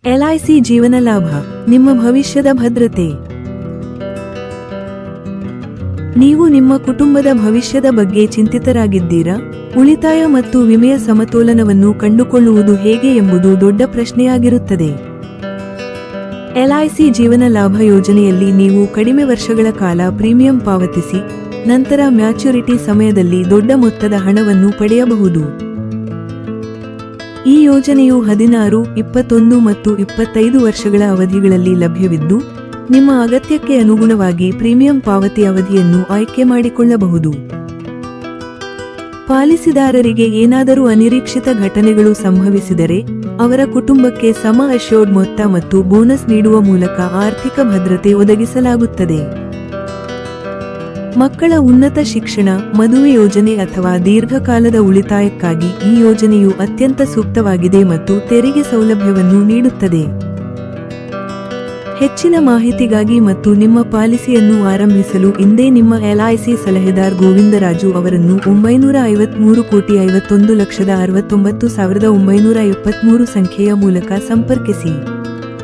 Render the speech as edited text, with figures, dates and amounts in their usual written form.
LIC ಜೀವನ ಲಾಭ, ನಿಮ್ಮ ಭವಿಷ್ಯದ ಭದ್ರತೆ. ನೀವು ನಿಮ್ಮ ಕುಟುಂಬದ ಭವಿಷ್ಯದ ಬಗ್ಗೆ ಚಿಂತಿತರಾಗಿದ್ದೀರಾ? ಉಳಿತಾಯ ಮತ್ತು ವಿಮೆಯ ಸಮತೋಲನವನ್ನು ಕಂಡುಕೊಳ್ಳುವುದು ಹೇಗೆ ಎಂಬುದು ದೊಡ್ಡ ಪ್ರಶ್ನೆಯಾಗಿರುತ್ತದೆ. ಎಲ್ಐಸಿ ಜೀವನ ಲಾಭ ಯೋಜನೆಯಲ್ಲಿ ನೀವು ಕಡಿಮೆ ವರ್ಷಗಳ ಕಾಲ ಪ್ರೀಮಿಯಂ ಪಾವತಿಸಿ, ನಂತರ ಮ್ಯಾಚುರಿಟಿ ಸಮಯದಲ್ಲಿ ದೊಡ್ಡ ಮೊತ್ತದ ಹಣವನ್ನು ಪಡೆಯಬಹುದು. ಈ ಯೋಜನೆಯು 16, 21 ಮತ್ತು 25 ವರ್ಷಗಳ ಅವಧಿಗಳಲ್ಲಿ ಲಭ್ಯವಿದ್ದು, ನಿಮ್ಮ ಅಗತ್ಯಕ್ಕೆ ಅನುಗುಣವಾಗಿ ಪ್ರೀಮಿಯಂ ಪಾವತಿ ಅವಧಿಯನ್ನು ಆಯ್ಕೆ ಮಾಡಿಕೊಳ್ಳಬಹುದು. ಪಾಲಿಸಿದಾರರಿಗೆ ಏನಾದರೂ ಅನಿರೀಕ್ಷಿತ ಘಟನೆಗಳು ಸಂಭವಿಸಿದರೆ, ಅವರ ಕುಟುಂಬಕ್ಕೆ ಸಮ ಅಶ್ಯೂರ್ಡ್ ಮೊತ್ತ ಮತ್ತು ಬೋನಸ್ ನೀಡುವ ಮೂಲಕ ಆರ್ಥಿಕ ಭದ್ರತೆ ಒದಗಿಸಲಾಗುತ್ತದೆ. ಮಕ್ಕಳ ಉನ್ನತ ಶಿಕ್ಷಣ, ಮದುವೆ ಯೋಜನೆ ಅಥವಾ ದೀರ್ಘಕಾಲದ ಉಳಿತಾಯಕ್ಕಾಗಿ ಈ ಯೋಜನೆಯು ಅತ್ಯಂತ ಸೂಕ್ತವಾಗಿದೆ ಮತ್ತು ತೆರಿಗೆ ಸೌಲಭ್ಯವನ್ನು ನೀಡುತ್ತದೆ. ಹೆಚ್ಚಿನ ಮಾಹಿತಿಗಾಗಿ ಮತ್ತು ನಿಮ್ಮ ಪಾಲಿಸಿಯನ್ನು ಆರಂಭಿಸಲು ಇಂದೇ ನಿಮ್ಮ ಎಲ್ಐಸಿ ಸಲಹೆದಾರ್ ಗೋವಿಂದರಾಜು ಅವರನ್ನು 953,51,69,69,973 ಸಂಖ್ಯೆಯ ಮೂಲಕ ಸಂಪರ್ಕಿಸಿ.